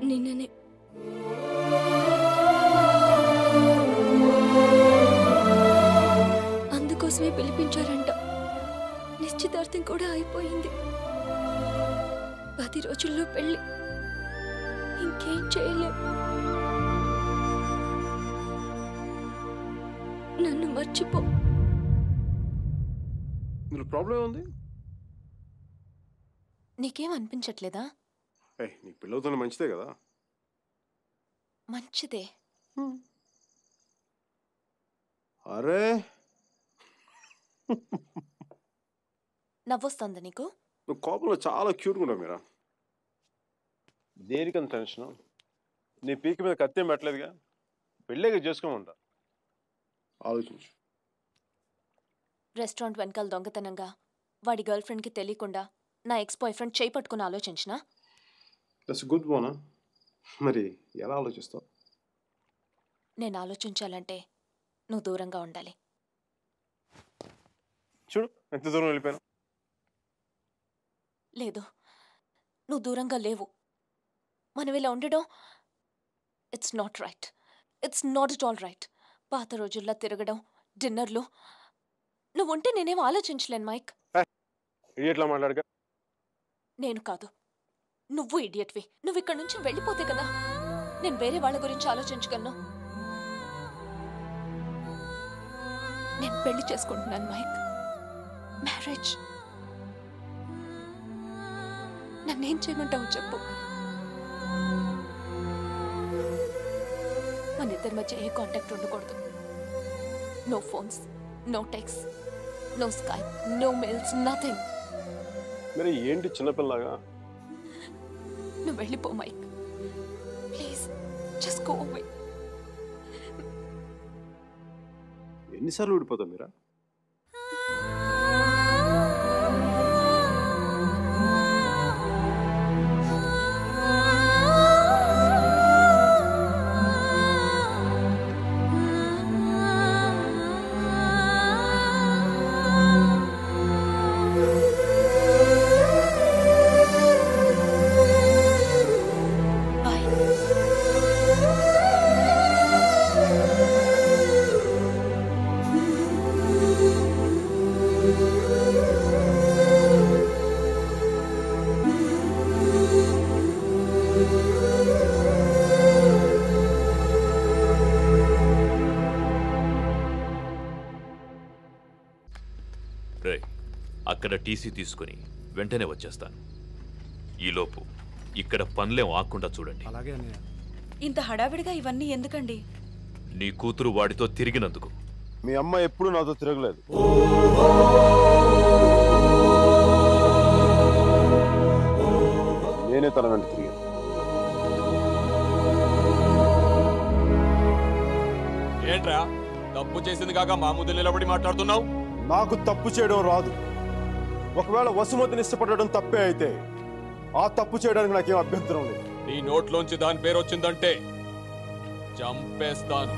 నిన్ననే అందుకోసమే పిలిపించారంట. నిశ్చితార్థం కూడా అయిపోయింది. 10 రోజుల్లో పెళ్లి. ఇంకేం చేయలేం. నన్ను మర్చిపో. ప్రాబ్లం ఉంది? నీకేం అనిపించట్లేదా? నీ పిల్లలతో మంచిదే కదా. మంచిదే. అరే నవ్వొస్తుందా నీకు? నువ్వు కోపంలో చాలా క్యూట్గా ఉన్నావు మీరా. దేనికంత టెన్షన్? నీ పీక మీద కత్తేం పెట్టలేదుగా. పెళ్ళేగా చేసుకోమంటా. ఆలోచించు. రెస్టారెంట్ వెనకాల దొంగతనంగా వాడి గర్ల్ ఫ్రెండ్కి తెలియకుండా నా ఎక్స్ బాయ్ ఫ్రెండ్ చేయి పట్టుకుని ఆలోచించినా? దట్స్ గుడ్ బోనా. మరి ఎలా ఆలోచిస్తావు? నేను ఆలోచించాలంటే నువ్వు దూరంగా ఉండాలి. చూడు ఎంత దూరం వెళ్ళిపోయాను. లేదు, నువ్వు దూరంగా లేవు. మనం ఇలా ఉండడం it's not right. It's not it all right. పాత రోజుల్లో తిరగడం, డిన్నర్లు, నువ్వు ఉంటే నేనేం ఆలోచించలేను మైక్. ఇడియట్లా మాట్లాడగా. నేను కాదు, నువ్వు ఇడియట్వి. నువ్వు ఇక్కడి నుంచి వెళ్ళిపోతే కదా నేను వేరే వాళ్ళ గురించి ఆలోచించగలను. నేను పెళ్లి చేసుకుంటున్నాను మైక్. మ్యారేజ్. నన్నేం చేయమంటావు చెప్పు. మన ఇద్దరి మధ్య ఏ కాంటాక్ట్ ఉండకూడదు. No phones, no text, no Skype, no mails, nothing. మరి ఏంటి చిన్నపిల్లగా? నువ్వు వెళ్ళిపో Mike. Please just go away. ఎన్నిసార్లు ఊడిపోతావు మీరా? అక్కడ టీసీ తీసుకుని వెంటనే వచ్చేస్తాను. ఈలోపు ఇక్కడ పనులేం ఆకుండా చూడండి. అలాగే అన్నయ్య. ఇంత హడావిడిగా ఇవన్నీ ఎందుకండి? నీ కూతురు వాడితో తిరిగినందుకు. మీ అమ్మ ఎప్పుడు నాతో తిరగలేదు. నేనే తన వెంట తిరిగాను. ఏంట్రా తప్పు చేసింది కాక మా ముందు నిలబడి మాట్లాడుతున్నావు? నాకు తప్పు చేయడం రాదు. ఒకవేళ వసుమతిని ఇష్టపడడం తప్పే అయితే ఆ తప్పు చేయడానికి నాకేం అభ్యంతరం లేదు. నీ నోట్లోంచి దాని పేరు వచ్చిందంటే చంపేస్తాను.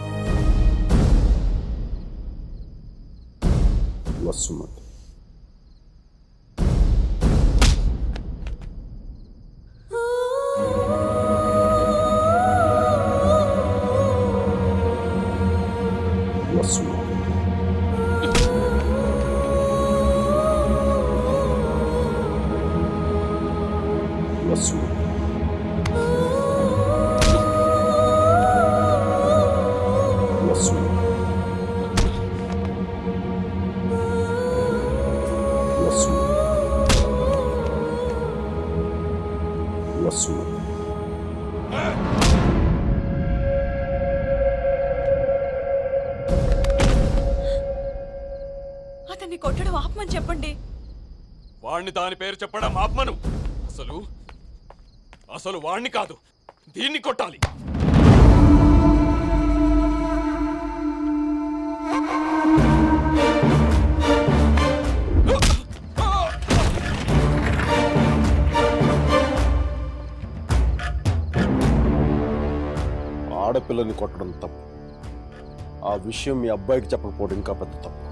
వసుమతి అతన్ని కొట్టడం ఆపమని చెప్పండి. వాణ్ణి దాని పేరు చెప్పడం ఆపమను. అసలు వాణ్ణి కాదు, దీన్ని కొట్టాలి. ఆడపిల్లని కొట్టడం తప్పు. ఆ విషయం మీ అబ్బాయికి చెప్పకపోవడం ఇంకా పెద్ద తప్పు.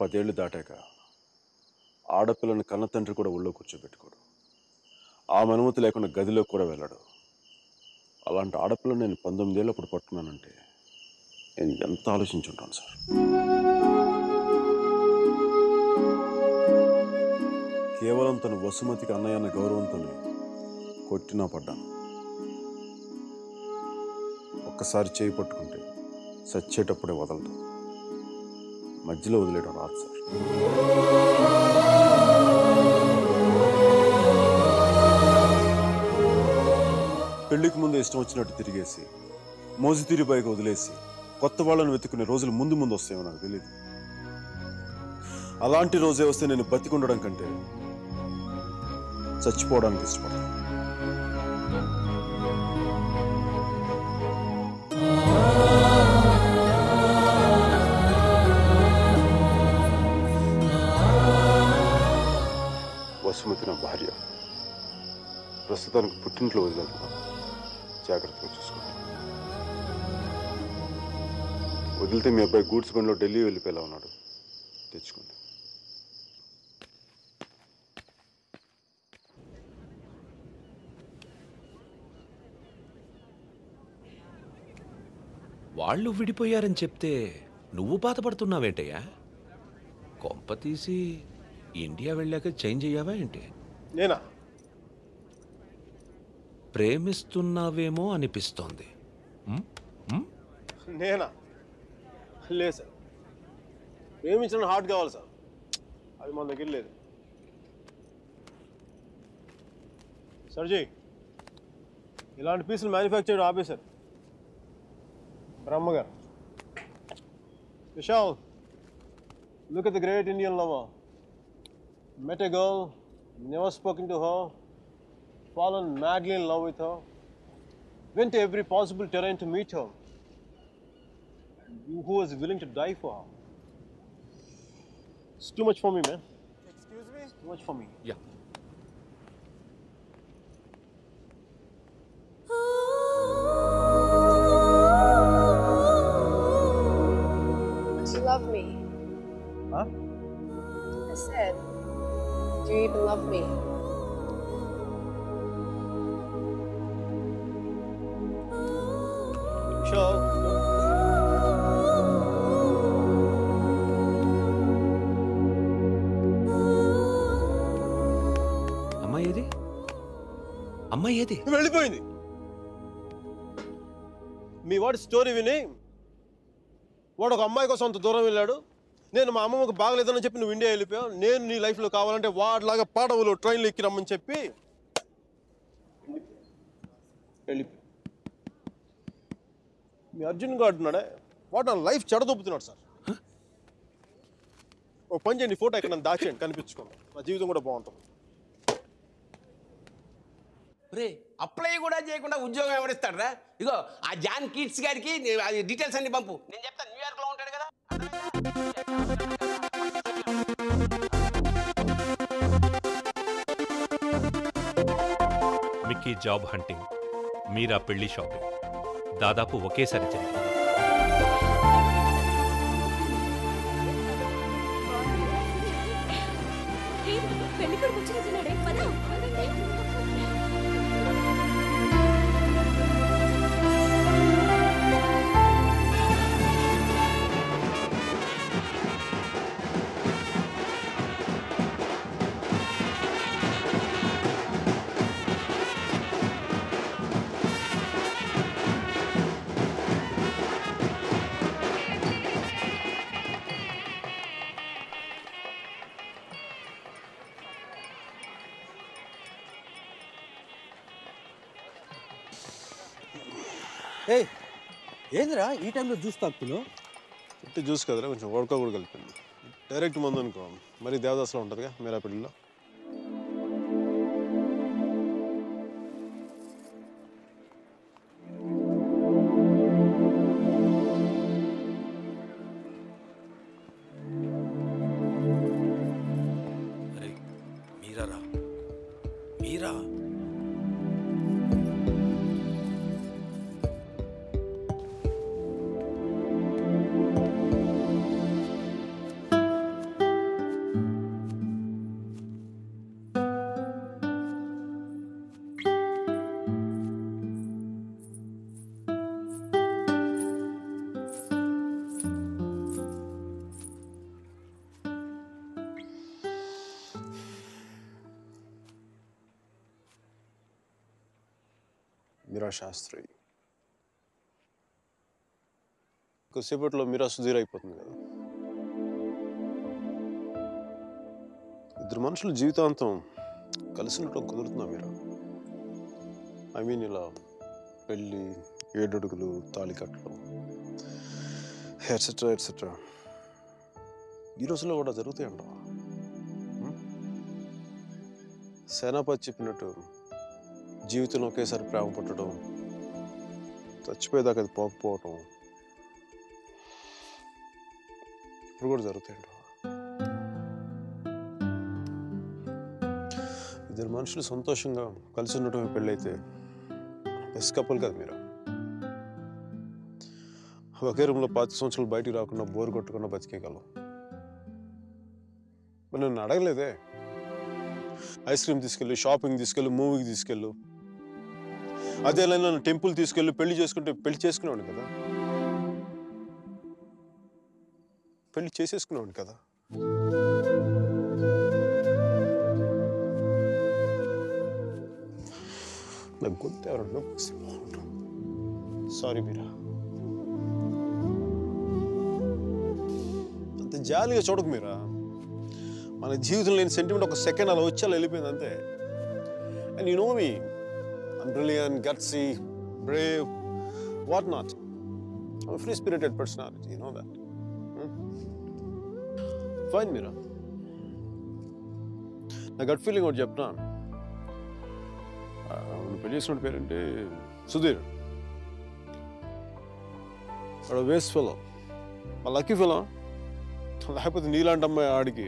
10 ఏళ్ళు దాటాక ఆడపిల్లని కన్న తండ్రి కూడా ఒళ్ళో కూర్చోబెట్టుకోడు. ఆమె అనుమతి లేకుండా గదిలోకి కూడా వెళ్ళాడు. అలాంటి ఆడపిల్లని నేను 19 ఏళ్ళప్పుడు పట్టుకున్నానంటే నేను ఎంత ఆలోచించుంటాను సార్. కేవలం తను వసుమతికి అన్నయ్య అన్న గౌరవంతోనే కొట్టినా పడ్డాను. ఒక్కసారి చేయి పట్టుకుంటే చచ్చేటప్పుడే వదలదు. మధ్యలో వదిలేయడం రాదు సార్. పెళ్లికి ముందు ఇష్టం వచ్చినట్టు తిరిగేసి మోజుతీరి బైక్ వదిలేసి కొత్త వాళ్ళని వెతుకునే రోజులు ముందు ముందు వస్తాయో నాకు తెలియదు. అలాంటి రోజే వస్తే నేను బతికుండడం కంటే చచ్చిపోవడానికి ఇష్టపడతాను. వసుమతి నా భార్య. ప్రస్తుతానికి పుట్టింట్లో వదిలేస్తున్నాను. జాగ్రత్తగా చూసుకోండి. వదిలితే మీ అబ్బాయి గూడ్స్ బండిలో ఢిల్లీ వెళ్ళిపోయేలా ఉన్నాడు. తెచ్చుకోండి. వాళ్ళు విడిపోయారని చెప్తే నువ్వు బాధపడుతున్నావేంటయ్యా? కొంప తీసి ఇండియా వెళ్ళాక చేంజ్ అయ్యావా ఏంటి? నేనా? ప్రేమిస్తున్నావేమో అనిపిస్తోంది. నేనా? లేదు సార్. ప్రేమించడం హార్ట్ కావాలి సార్. అది మన దగ్గర లేదు. సర్జీ, ఇలాంటి పీసులు మ్యానుఫ్యాక్చర్ ఆపేశారు. బ్రహ్మగారు. Vishal, look at the great Indian lover. Met a girl, never spoken to her, fallen madly in love with her, went to every possible terrain to meet her, and you who was willing to die for her. It's too much for me, man. Excuse me? It's too much for me. Yeah. Do you love me? Huh? I said, do you even love me? Sure. అమ్మాయి ఏది? అమ్మాయి ఏది? వెళ్ళిపోయింది. మీ వాడి story విని వాడు ఒక అమ్మాయి కోసం అంత దూరం వెళ్ళాడు. నేను మా అమ్మమ్మకు బాగలేదని చెప్పి నువ్వు ఇండియా వెళ్ళిపోయావు. నేను నీ లైఫ్లో కావాలంటే వాడిలాగా పాడవులు ట్రైన్లో ఎక్కి రమ్మని చెప్పి వెళ్ళిపోయి మీ అర్జున్ గారు అంటున్నాడే వాడు నా లైఫ్ చెడదొప్పుతున్నాడు సార్. ఓ పని చేయండి, ఫోటో ఇక్కడ నన్ను దాచేయండి, కనిపించుకోండి. నా జీవితం కూడా బాగుంటుంది. రే అప్లై కూడా చేయకుండా ఉద్యోగం ఎవరిస్తాడరా? ఇగో ఆ జాన్ కిడ్స్ గారికి డీటెయిల్స్ అన్ని పంపు. నేను చెప్తాను, న్యూయార్క్లో ఉంటాడు కదా. మిక్కీ జాబ్ హంటింగ్, మీరా పెళ్లి షాపింగ్ దాదాపు ఒకేసారి జరిగింది. ఏందిరా ఈ టైంలో జ్యూస్ తాగుతున్నావు? చెట్టు జ్యూస్ కదరా, కొంచెం వడక కూడా కలిపింది. డైరెక్ట్ మందు అనుకో మరి దేవదాస్లో ఉంటుందిగా మీరా పెళ్ళిలో. మీరా మీరా మీరా శాస్త్రి. కొద్దిసేపట్లో మీరా సుధీర్ అయిపోతుంది కదా. ఇద్దరు మనుషులు జీవితాంతం కలిసి ఉండటం కుదురుతుందా మీరా? ఐ మీన్ ఇలా పెళ్ళి, 7 అడుగులు, తాళి కట్టడం, ఎట్సెట్రా ఎట్సెట్రా ఈ రోజుల్లో కూడా జరుగుతాయంట. సేనాపతి చెప్పినట్టు జీవితంలో ఒకేసారి ప్రేమ పట్టడం, చచ్చిపోయేదాకా అది పోకపోవటం ఇప్పుడు కూడా జరుగుతాయంట. ఇద్దరు మనుషులు సంతోషంగా కలిసి ఉండటమే పెళ్ళైతే బెస్ట్ కపుల్ కదా మీరు. ఒకే రూమ్లో 5 సంవత్సరాలు బయటికి రాకుండా బోర్ కొట్టకుండా బతికేయగలం. మరి నన్ను అడగలేదే, ఐస్ క్రీమ్ తీసుకెళ్ళు, షాపింగ్ తీసుకెళ్ళు, మూవీకి తీసుకెళ్ళు, అదే లైన్ నన్ను టెంపుల్ తీసుకెళ్ళు, పెళ్లి చేసుకుంటే పెళ్లి చేసుకునేవాడిని కదా, పెళ్లి చేసేసుకునేవాడిని కదా. నాకు గొంతు ఎవరన్నా సారీ మీరా. అంత జాలిగా చూడకు మీరా. మన జీవితంలో లేని సెంటిమెంట్ ఒక సెకండ్ అలా వచ్చి అలా వెళ్ళిపోయింది అంతే. And you know me, I'm brilliant, gutsy, brave, what not. I'm free spirited personality, you know that. Fine Meera. నా గట్ ఫీలింగ్ ఒకటి చెప్తున్నా. పెళ్లి చేసిన పేరేంటి? సుధీర్. వాడు వేస్ట్ ఫెలో, మా లక్కీ ఫెలో. లేకపోతే నీలాంటి అమ్మాయి ఆడికి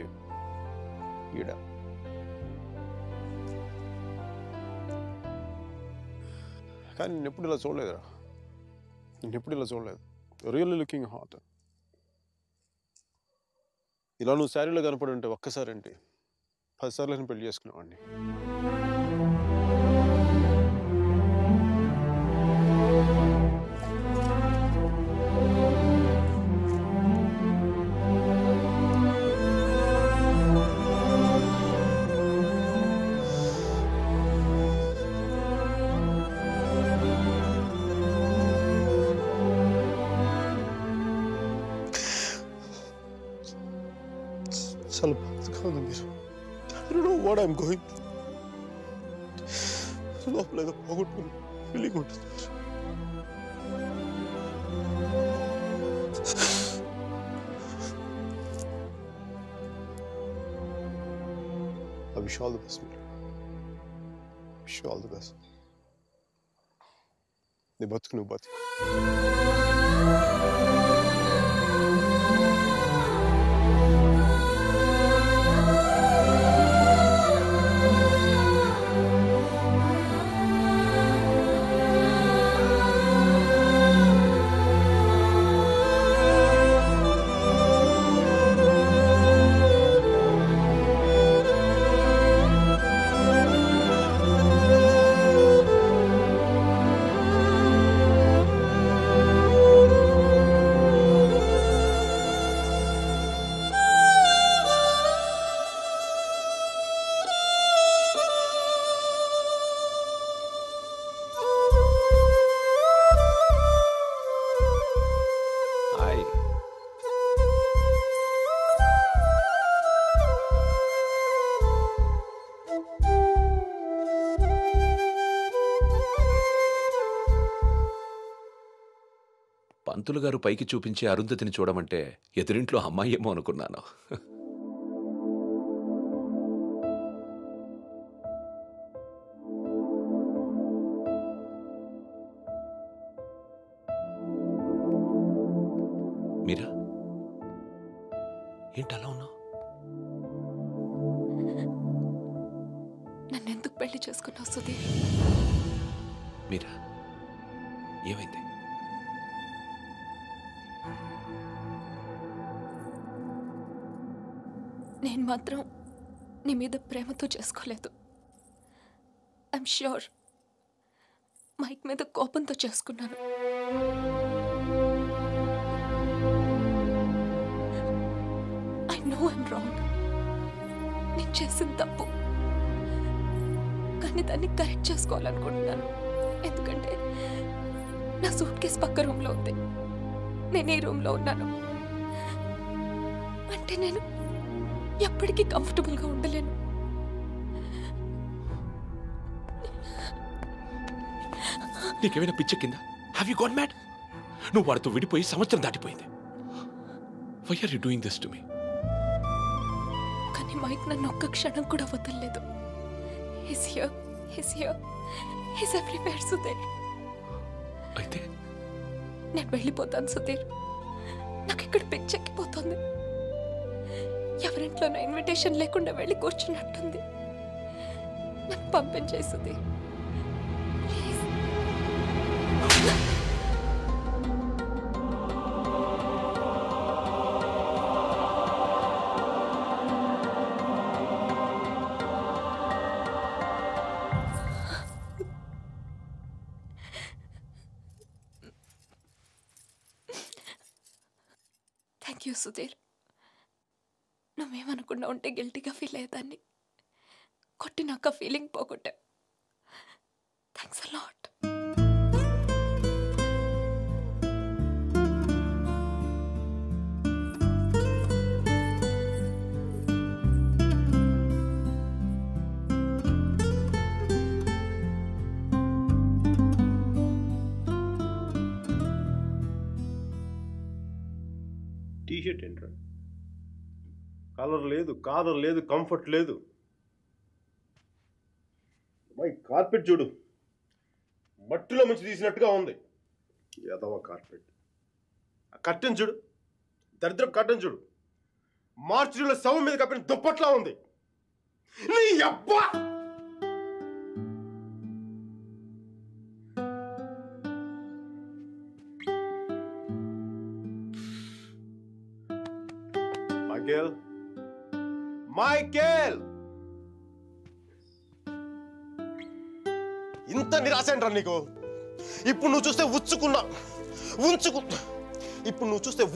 ఈడ. కానీ నేను ఎప్పుడు ఇలా చూడలేదురా, నేను ఎప్పుడు ఇలా చూడలేదు. Really looking hot. ఇలా నువ్వు శారీలో కనపడి ఉంటే ఒక్కసారి ఏంటి 10 సార్లు నేను పెళ్లి చేసుకునేవాడిని. చాలా బాధగా ఉంది మీరు. I don't know what I'm going through. లోపల ఏదో పోగొట్టుకుని ఫీలింగ్ ఉంటుంది. I wish you all the best, మీరు. Wish you all the best. నీ బతుకు నువ్వు బతుకు. పంతులు గారు పైకి చూపించి అరుంధతిని చూడమంటే ఎదురింట్లో అమ్మాయి ఏమో అనుకున్నాను. మీరా, ఏంటి అలా ఉన్నావు? నన్నెందుకు పెళ్లి చేసుకున్నావు సుధీర్? మీరా, ఏమైంది? నేను మాత్రం నీ మీద ప్రేమతో చేసుకోలేదు. ఐఎమ్ ష్యూర్ మైక్ మీద కోపంతో చేసుకున్నాను. I know I'm wrong. నేను చేసిన తప్పు, కానీ దాన్ని కరెక్ట్ చేసుకోవాలనుకుంటున్నాను. ఎందుకంటే నా సూట్ కేసు పక్క రూమ్లో ఉంది, నేను ఈ రూమ్లో ఉన్నాను. అంటే నేను ఎప్పటికీ కంఫర్టబుల్గా ఉండలేను. నీకేమైనా పిచ్చెక్కిందా? Have you got mad? నువ్వు వాడితో విడిపోయి సంవత్సరం దాటిపోయింది. Why are you doing this to me? కానీ మైక్ నన్ను ఒక్క క్షణం కూడా వదలలేదు. He's here, he's everywhere, Sudheer. అయితే నేను వెళ్ళిపోతాను సుధీర్. నాకు ఇక్కడ పిచ్చెక్కిపోతుంది. ఎవరింట్లోనో ఇన్విటేషన్ లేకుండా వెళ్ళి కూర్చున్నట్టుంది. నన్ను పంపించేయి సుధీర్. Thank you Sudheer. నువ్వేమనుకున్నా ఉంటే గిల్టీగా ఫీల్ అయ్యేదాన్ని. కొట్టినాక ఫీలింగ్ పోగొట్టా. Thanks a lot. టీషర్ట్ ఏంట్రా? కలర్ లేదు, కాలర్ లేదు, కంఫర్ట్ లేదు. మై కార్పెట్ చూడు, మట్టిలో మంచి తీసినట్టుగా ఉంది. ఏదవ కార్పెట్. ఆ కర్టెన్ చూడు, దరిద్రపు కర్టెన్ చూడు, మార్చిలో శవం మీద కప్పిన దుప్పట్లా ఉంది. నీ అబ్బా! మైకేల్, ఇంత నిరాశ ఏంట్రా నీకు? ఇప్పుడు నువ్వు చూస్తే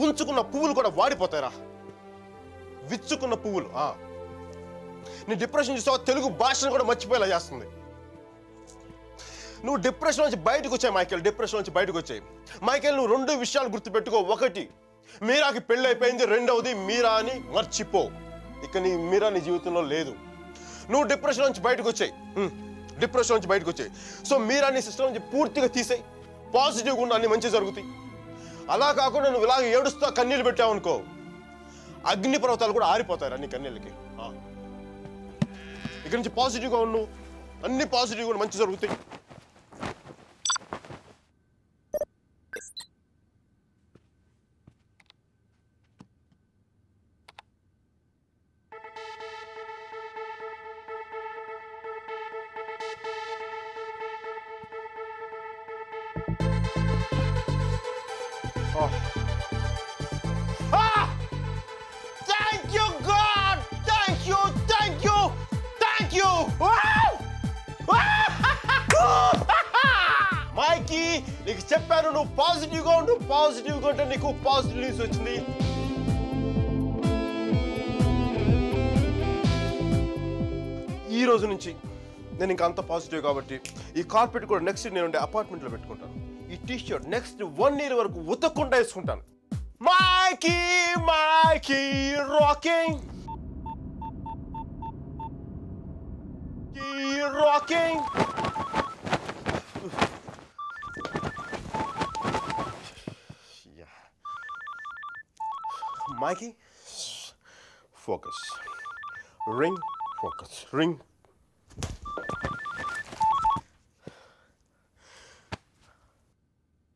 ఉంచుకున్న పువ్వులు కూడా వాడిపోతారా? విచ్చుకున్న పువ్వులు. నీ డిప్రెషన్ చూస్తావా? తెలుగు భాషను కూడా మర్చిపోయేలా చేస్తుంది. నువ్వు డిప్రెషన్ నుంచి బయటకు వచ్చాయి మైకేల్. డిప్రెషన్ నుంచి బయటకు వచ్చాయి మైకేల్. నువ్వు 2 విషయాలు గుర్తుపెట్టుకో. ఒకటి, మీరాకి పెళ్ళి అయిపోయింది. రెండవది, మీరా అని మర్చిపో. ఇక మీరా నీ జీవితంలో లేదు. నువ్వు డిప్రెషన్ నుంచి బయటకు వచ్చాయి. సో మీరా నీ సిస్టమ్ నుంచి పూర్తిగా తీసేయి. పాజిటివ్గా ఉన్న అన్ని మంచి జరుగుతాయి. అలా కాకుండా నువ్వు ఇలాగ ఏడుస్తా కన్నీళ్ళు పెట్టావు అనుకో, అగ్ని పర్వతాలు కూడా ఆరిపోతాయి అన్ని కన్నీళ్ళకి. ఇక నుంచి పాజిటివ్గా ఉన్నావు, అన్ని పాజిటివ్గా మంచి జరుగుతాయి. Thank you, God! Thank you! మైకీ, నీకు చెప్పాను నువ్వు పాజిటివ్గా ఉండు. పాజిటివ్గా ఉంటే నీకు పాజిటివ్ న్యూస్ వచ్చింది. ఈ రోజు నుంచి నేను ఇంకా అంత పాజిటివ్ కాబట్టి ఈ కార్పెట్ కూడా నెక్స్ట్ నేను ఉండే అపార్ట్మెంట్లో పెట్టుకుంటాను. ఈ టీషర్ట్ నెక్స్ట్ 1 year వరకు ఉతక్కుండా వేసుకుంటాను. Mikey rocking, Mikey, focus. Ring, focus. Ring.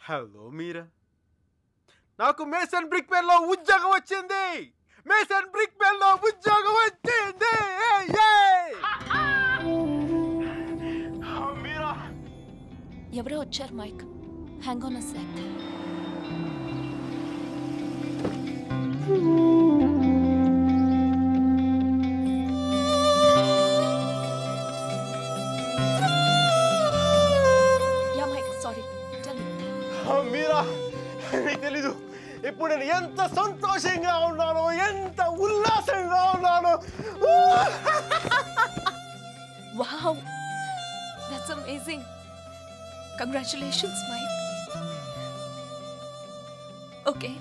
Hello Meera, నాకు మేసన్ బ్రిక్ పెన్లో ఉద్యోగం వచ్చింది. మీరా, ఎవరో వచ్చారు Mike. Hang on a sec. Meera, నీకు తెలీదు ఇప్పుడు నేను ఎంత సంతోషంగా ఉన్నానో, ఎంత ఉల్లాసంగా ఉన్నానో. Wow, that's amazing. Congratulations, Mike. Okay.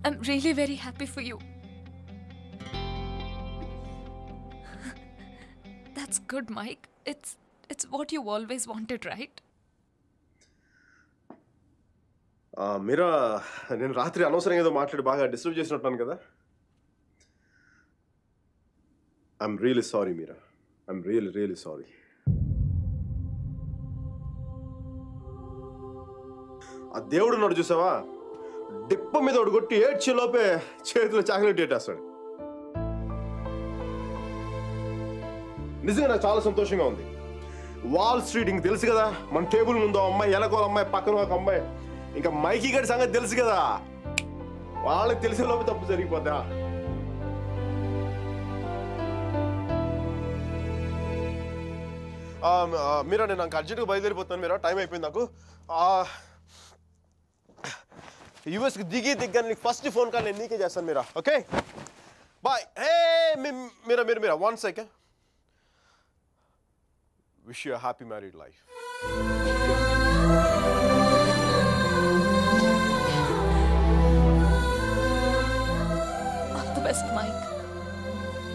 I'm really very happy for you. That's good, Mike. It's what you always wanted, right? మీరా నేను రాత్రి అనవసరంగా ఏదో మాట్లాడి బాగా డిస్టర్బ్ చేసినట్టున్నాను కదా. I'm really sorry Meera. I'm really sorry. ఆ దేవుడు ఉన్నాడు చూసావా, డిప్ప మీద ఒకటి కొట్టి ఏడ్చేలోపే చేతిలో చాక్లెట్ ఏటేస్తాడు. నిజంగా నాకు చాలా సంతోషంగా ఉంది. వాల్ స్ట్రీట్ ఇంక తెలుసు కదా, మన టేబుల్ ముందు అమ్మాయి, ఎలకో అమ్మాయి, పక్కన ఒక అమ్మాయి, ఇంకా మైకీ గడి సంగతి తెలుసు కదా, వాళ్ళకి తెలిసేలోపు తప్పు జరిగిపోద్దా. మీరా నేను నాకు అర్జెంట్గా బయలుదేరిపోతున్నాను. మీరా టైం అయిపోయింది నాకు. యూఎస్కి దిగ్గా నీకు ఫస్ట్ ఫోన్ కాల్ నేను నీకే చేస్తాను Meera. Okay bye. Hey Meera 1 second. Wish you a happy married life. All the best, Mike.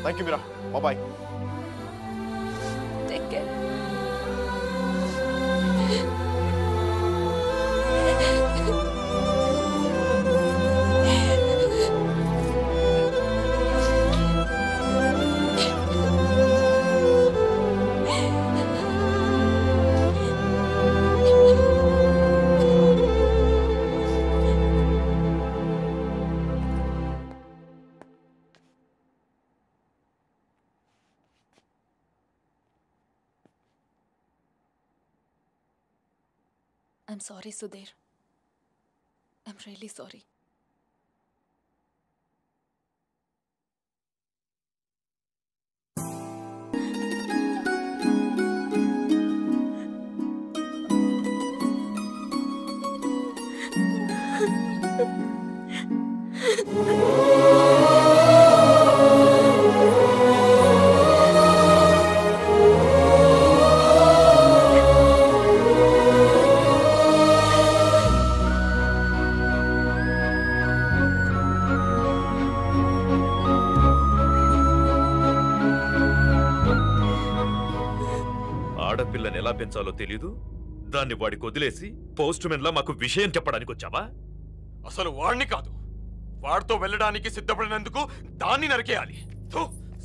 Thank you, Mira. Bye-bye. Take care. I'm sorry, Sudhir. I'm really sorry. ఆడపిల్లని ఎలా పెంచాలో తెలీదు, దాన్ని వాడికి వదిలేసి పోస్ట్ మెన్ లా మాకు విషయం చెప్పడానికి వచ్చావా? అసలు వాడిని కాదు, వాడితో వెళ్ళడానికి సిద్ధపడినందుకు దాన్ని నరికేయాలి.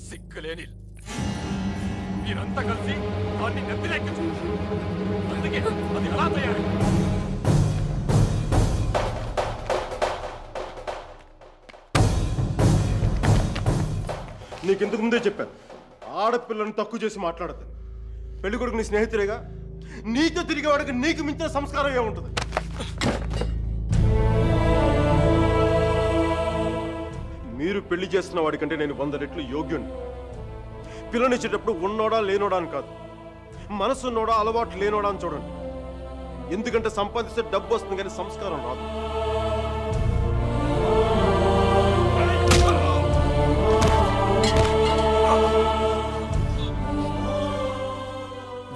సిగ్గులేని మీరంతా కలిసి దాన్ని నెత్తిలెక్కించు. అందుకే అది అలా తయారు. నీకెందుకు ముందే చెప్పాను, ఆడపిల్లని తక్కువ చేసి మాట్లాడద్దు. పెళ్లి కొడుకు నీ స్నేహితుడేగా, నీతో తిరిగేవాడికి నీకు మించిన సంస్కారం ఏముంటుంది? మీరు పెళ్లి చేస్తున్న వాడికంటే నేను 100 రెట్లు యోగ్యుణ్ణి. పిల్లనిచ్చేటప్పుడు ఉన్నోడా లేనోడా అని కాదు, మనసున్నోడా అలవాటు లేనోడా అని చూడండి. ఎందుకంటే సంపాదిస్తే డబ్బు వస్తుంది కానీ సంస్కారం రాదు.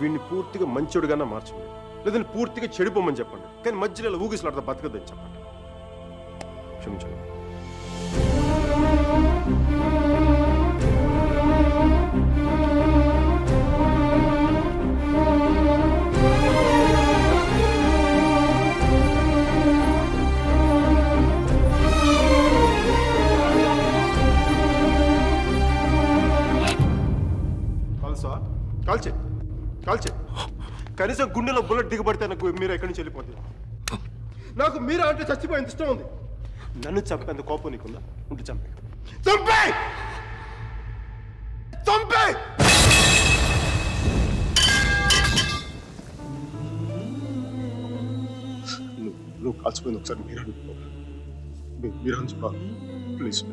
వీడిని పూర్తిగా మంచోడుగానే మార్చండి, లేదని పూర్తిగా చెడిపోమని చెప్పండి. కానీ మధ్యలో ఊగిసలాడతా బతకద్దని చెప్పండి. క్షమించండి. కాల్సా కాల్చే కాల్చే, కనీసం గుండెలో బుల్లెట్ దిగబడితే నాకు మీరు ఎక్కడి నుంచి వెళ్ళిపోతుంది. నాకు మీరు అంటే చచ్చిపోయేంత ఇష్టం ఉంది. నన్ను చంపేంత కోపం నీకుందా? ఉంటే చంపే చంపే చంపే. నువ్వు కాల్చిపోయింది ఒకసారి మీరు అనుకో, మీరు అనుకో ప్లీజ్.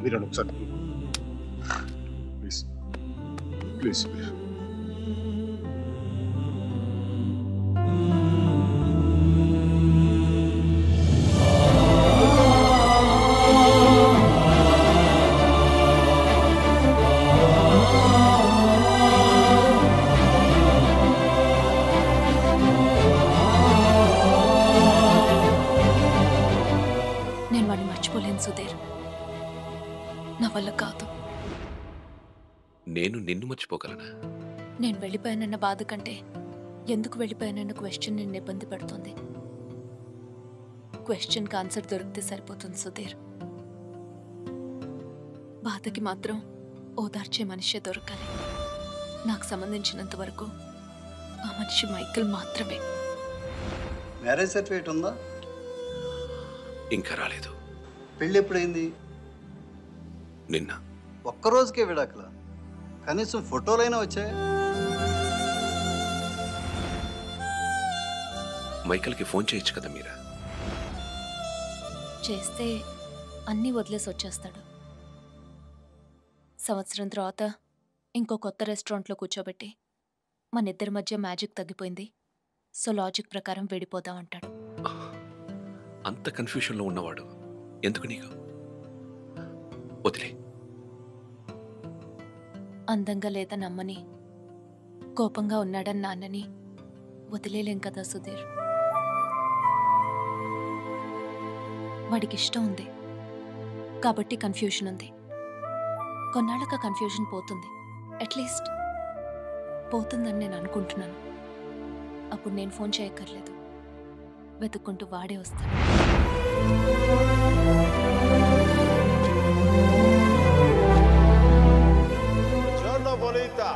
మీరు ఒకసారి ప్లీజ్ ప్లీజ్ ప్లీజ్. నా వల్ల కాదు. నేను నిన్ను మర్చిపోగలనా? నేను వెళ్ళిపోయానన్న బాధ కంటే ఎందుకు వెళ్ళిపోయానన్న క్వశ్చన్ నిన్ను ఇబ్బంది పెడుతుంది. క్వశ్చన్కి ఆన్సర్ దొరికితే సరిపోతుంది సుధీర్. బాధకి మాత్రం ఓదార్చే మనిషే దొరకాలి. నాకు సంబంధించినంత వరకు ఆ మనిషి మైకేల్ మాత్రమే. మ్యారేజ్ సర్టిఫికేట్ ఉందా? ఇంకా రాలేదు. పెళ్ళి ఎప్పుడైంది? నిన్న. ఒక్కరోజుకే విడాకుల? కనీసం ఫోటోలైనా వచ్చాయి? మైకేల్కి ఫోన్ చేయొచ్చు కదా మీరా? చేస్తే అన్నీ వదిలేసి వచ్చేస్తాడు. సంవత్సరం తర్వాత ఇంకో కొత్త రెస్టారెంట్లో కూర్చోబెట్టి మన ఇద్దరి మధ్య మ్యాజిక్ తగ్గిపోయింది, సో లాజిక్ ప్రకారం విడిపోదామంటాడు. అంత కన్ఫ్యూషన్లో ఉన్నవాడు ఎందుకు నీకు? వదిలే. అందంగా లేదని అమ్మని, కోపంగా ఉన్నాడని నాన్నని వదిలేలేం కదా సుధీర్. వాడికి ఇష్టం ఉంది కాబట్టి కన్ఫ్యూషన్ ఉంది. కొన్నాళ్ళక కన్ఫ్యూషన్ పోతుంది, అట్లీస్ట్ పోతుందని నేను అనుకుంటున్నాను. అప్పుడు నేను ఫోన్ చేయక్కర్లేదు, వెతుక్కుంటూ వాడే వస్తాడు. Giorno bonita.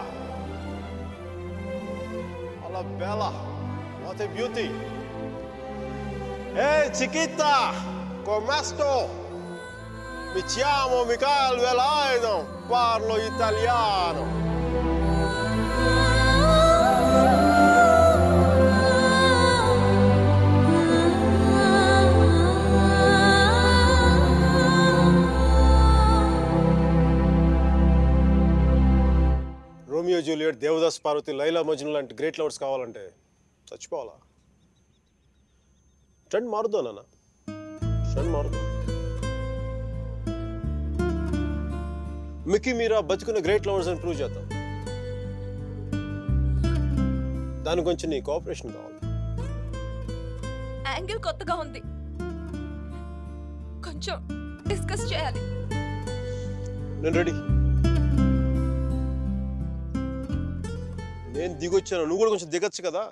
Alla bella. What a beauty. Hey chiquita, come sto? Mi chiamo Michael Velaino, parlo italiano. Romeo Juliet, Devdas Parvati, Laila Majnu లాంటి గ్రేట్ లవర్స్ కావాలంటే చచ్చిపోవాలా? ట్రెండ్ మారుద్దా నాన్న, ట్రెండ్ మారుద్దాం. మిక్కీ మీరా బతుకున్న గ్రేట్ లవర్స్ అని ప్రూవ్ చేద్దాం. దాని కొంచెం నీ కోఆపరేషన్ కావాలి. యాంగిల్ కొత్తగా ఉంది, కొంచెం డిస్కస్ చేయాలి. నేను రెడీ. నేను దిగొచ్చాను, నువ్వు కూడా కొంచెం దిగచ్చు కదా.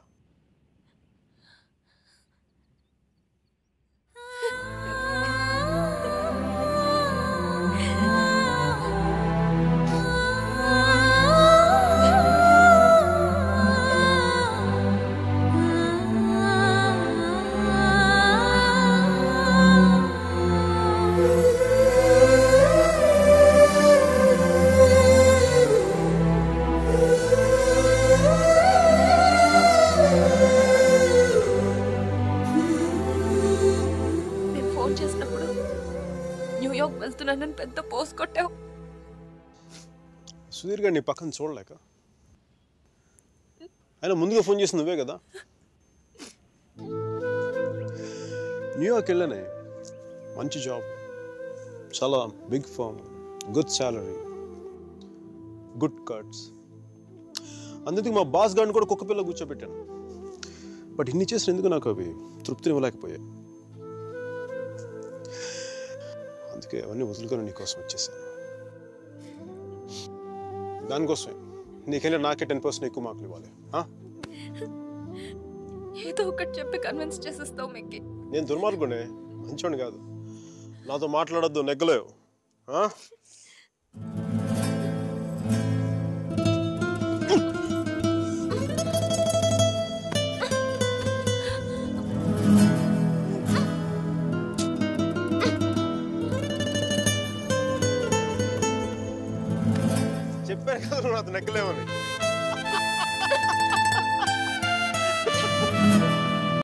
వెళ్తున్నానని పెద్ద పోస్ కొట్టావు. సుధీర్ గారు నీ పక్కన చూడలేక, ఆయన ముందుగా ఫోన్ చేసి నువ్వే కదా. న్యూయార్క్ వెళ్ళానే, మంచి జాబ్, చాలా big firm, good salary, good cuts. అందుకు మా బాస్ గారిని కూడా కుక్క పిల్ల కూర్చోబెట్టాను. బట్ ఇన్ని చేసిన ఎందుకు నాకు అవి తృప్తిని ఇవ్వలేకపోయాయి. అందుకే అవన్నీ వదులుకొని నీకోసం వచ్చేసాను. దానికోసమే నీకెళ్ళి నాకే 10% ఎక్కువ మార్కులు ఇవ్వాలి. ఏదో ఒకటి చెప్పి కన్విన్స్ చేసేస్తావు మిక్కీ. నేను దుర్మార్గునే, మంచోని కాదు. నాతో మాట్లాడొద్దు, నెగ్గలేవు. చెప్పాను కదా నాతో నెగ్గలేవని.